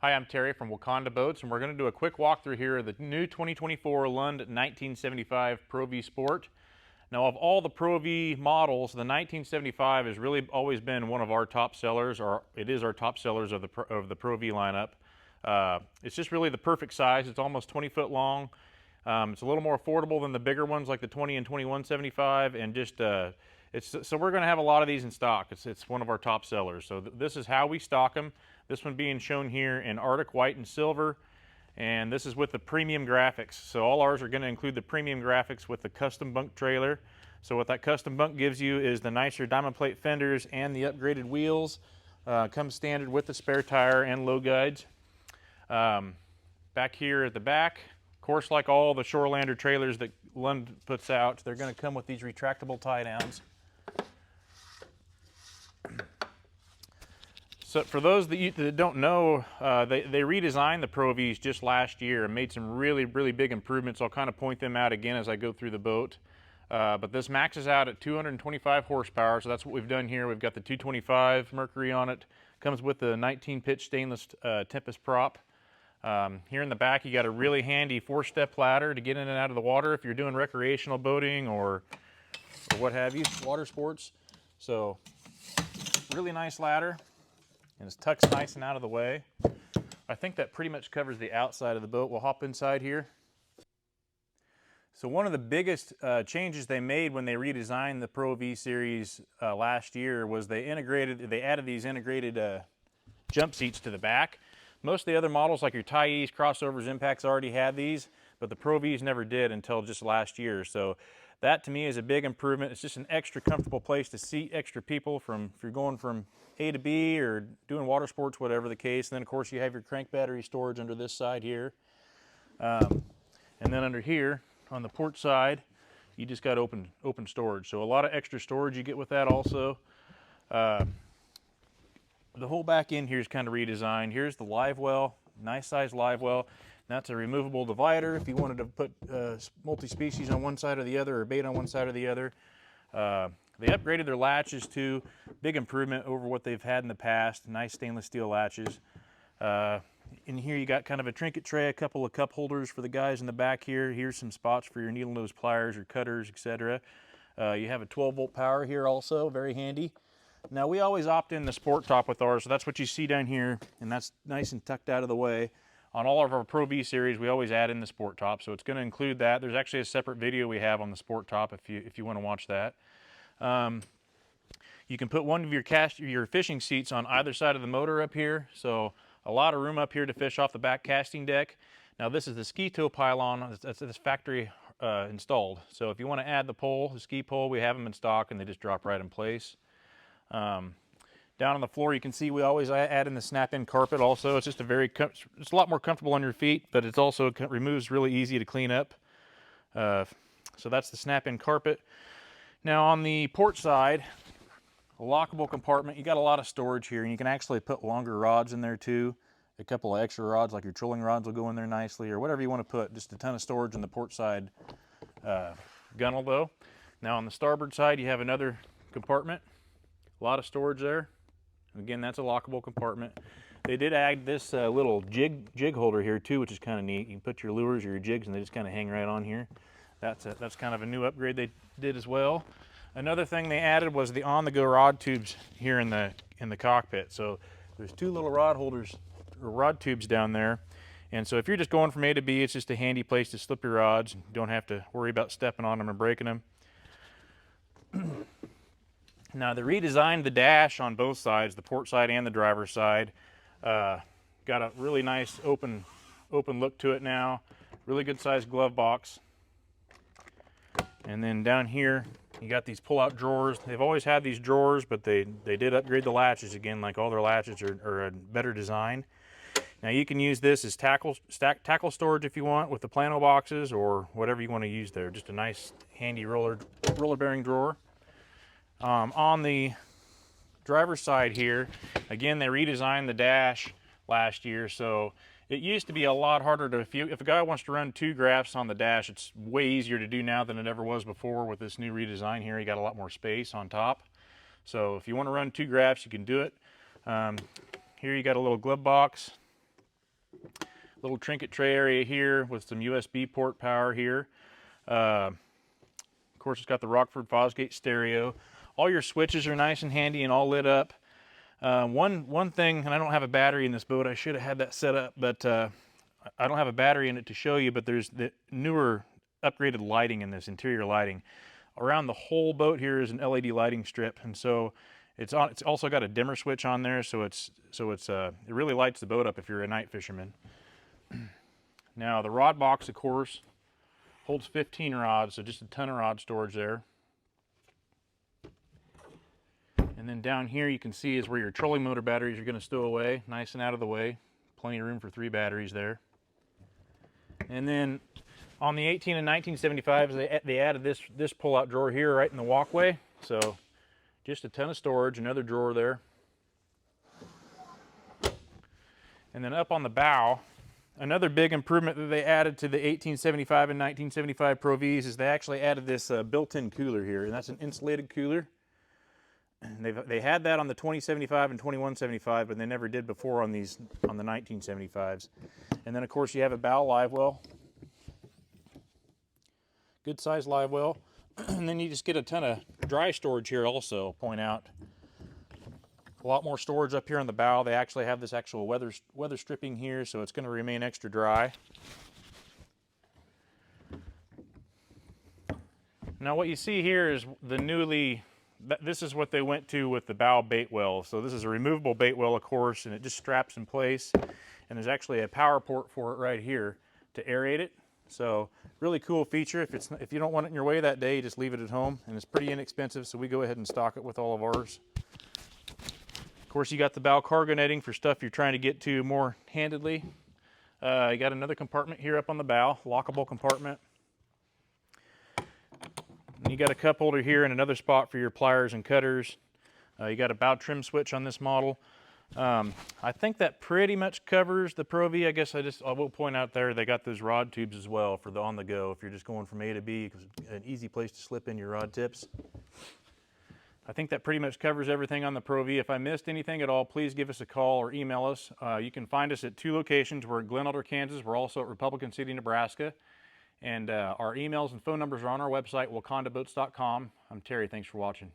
Hi, I'm Terry from Wakanda Boats, and we're going to do a quick walkthrough here of the new 2024 Lund 1975 Pro V Sport. Now, of all the Pro V models, the 1975 has really always been one of our top sellers, or it is our top sellers of the Pro V lineup. It's just really the perfect size. It's almost 20 foot long. It's a little more affordable than the bigger ones like the 20 and 2175, and just so we're going to have a lot of these in stock. It's one of our top sellers. So this is how we stock them. This one being shown here in Arctic white and silver, and this is with the premium graphics. So all ours are going to include the premium graphics with the custom bunk trailer. So what that custom bunk gives you is the nicer diamond plate fenders and the upgraded wheels. Comes standard with the spare tire and low guides. Back here at the back, of course, like all the Shorelander trailers that Lund puts out, they're going to come with these retractable tie downs. So for those that don't know, they redesigned the Pro Vs just last year and made some really big improvements. I'll kind of point them out again as I go through the boat. But this maxes out at 225 horsepower, so that's what we've done here. We've got the 225 Mercury on it. Comes with the 19-pitch stainless Tempest prop. Here in the back, you got a really handy 4-step ladder to get in and out of the water if you're doing recreational boating or what have you, water sports. So really nice ladder. And it tucks nice and out of the way. I think that pretty much covers the outside of the boat. We'll hop inside here. So one of the biggest changes they made when they redesigned the Pro V series last year was they added these integrated jump seats to the back. Most of the other models like your Tyes, Crossovers, Impacts already had these, but the Pro Vs never did until just last year. So that to me is a big improvement. It's just an extra comfortable place to seat extra people if you're going from A to B or doing water sports, whatever the case. And then of course you have your crank battery storage under this side here. And then under here on the port side, you just got open storage. So a lot of extra storage you get with that also. The whole back end here is kind of redesigned. Here's the live well, nice size live well. That's a removable divider if you wanted to put multi-species on one side or the other, or bait on one side or the other. They upgraded their latches too. Big improvement over what they've had in the past. Nice stainless steel latches. In here you got kind of a trinket tray, a couple of cup holders for the guys in the back here. Here's some spots for your needle nose pliers or cutters, etc. You have a 12-volt power here also, very handy. Now we always opt in the sport top with ours, so that's what you see down here, and that's nice and tucked out of the way. On all of our Pro V series, we always add in the sport top, so it's going to include that. There's actually a separate video we have on the sport top if you want to watch that. You can put one of your fishing seats on either side of the motor up here, so a lot of room up here to fish off the back casting deck. Now this is the ski tow pylon that's factory installed. So if you want to add the ski pole, we have them in stock and they just drop right in place. Down on the floor, you can see we always add in the snap-in carpet also. It's just it's a lot more comfortable on your feet, but it's also removes really easy to clean up. So that's the snap-in carpet. Now on the port side, a lockable compartment. You got a lot of storage here, and you can actually put longer rods in there too. A couple of extra rods, like your trolling rods, will go in there nicely, or whatever you want to put. Just a ton of storage in the port side gunnel though. Now on the starboard side, you have another compartment. A lot of storage there. Again, that's a lockable compartment. They did add this little jig holder here too, which is kind of neat. You can put your lures or your jigs and they just kind of hang right on here. That's kind of a new upgrade they did as well. Another thing they added was the on-the-go rod tubes here in the cockpit. So there's two little rod tubes down there. And so if you're just going from A to B, it's just a handy place to slip your rods. You don't have to worry about stepping on them or breaking them. Now they redesigned the dash on both sides, the port side and the driver's side. Got a really nice open look to it now. Really good sized glove box. And then down here, you got these pull-out drawers. They've always had these drawers, but they did upgrade the latches again. Like all their latches are a better design. Now you can use this as tackle storage if you want with the plano boxes or whatever you want to use there. Just a nice handy roller bearing drawer. On the driver's side here, again they redesigned the dash last year, so it used to be a lot harder to, if a guy wants to run 2 graphs on the dash, it's way easier to do now than it ever was before with this new redesign here. You got a lot more space on top. So if you want to run 2 graphs, you can do it. Here you got a little glove box, Little trinket tray area here with some USB port power here. Of course, it's got the Rockford Fosgate stereo. All your switches are nice and handy and all lit up. One thing, and I don't have a battery in this boat. I should have had that set up, but I don't have a battery in it to show you. But there's the newer, upgraded lighting in this, interior lighting. Around the whole boat here is an LED lighting strip, and so it's also got a dimmer switch on there, so it really lights the boat up if you're a night fisherman. Now the rod box, of course, holds 15 rods, so just a ton of rod storage there. And then down here you can see is where your trolling motor batteries are going to stow away, nice and out of the way. Plenty of room for 3 batteries there. And then on the 18 and 1975s, they added this pull-out drawer here right in the walkway. So just a ton of storage, another drawer there. And then up on the bow, another big improvement that they added to the 1875 and 1975 Pro Vs is they actually added this built-in cooler here, and that's an insulated cooler. They had that on the 2075 and 2175, but they never did before on the 1975s. And then of course you have a bow live well, good size live well, and then you just get a ton of dry storage here also. I'll point out a lot more storage up here on the bow. They actually have this actual weather stripping here, so it's going to remain extra dry. Now what you see here is the this is what they went to with the bow bait well. So this is a removable bait well, of course, and it just straps in place. And there's actually a power port for it right here to aerate it. So really cool feature. If you don't want it in your way that day, you just leave it at home, and it's pretty inexpensive. So we go ahead and stock it with all of ours. Of course, you got the bow cargo netting for stuff you're trying to get to more handedly. You got another compartment here up on the bow, lockable compartment. And you got a cup holder here and another spot for your pliers and cutters. You got a bow trim switch on this model. I think that pretty much covers the Pro V. I guess I will point out there they got those rod tubes as well for the on the go if you're just going from A to B, because it's an easy place to slip in your rod tips. I think that pretty much covers everything on the Pro V. If I missed anything at all, please give us a call or email us. You can find us at 2 locations. We're at Glen Alder, Kansas. We're also at Republican City, Nebraska. And our emails and phone numbers are on our website, wakandaboats.com. I'm Terry. Thanks for watching.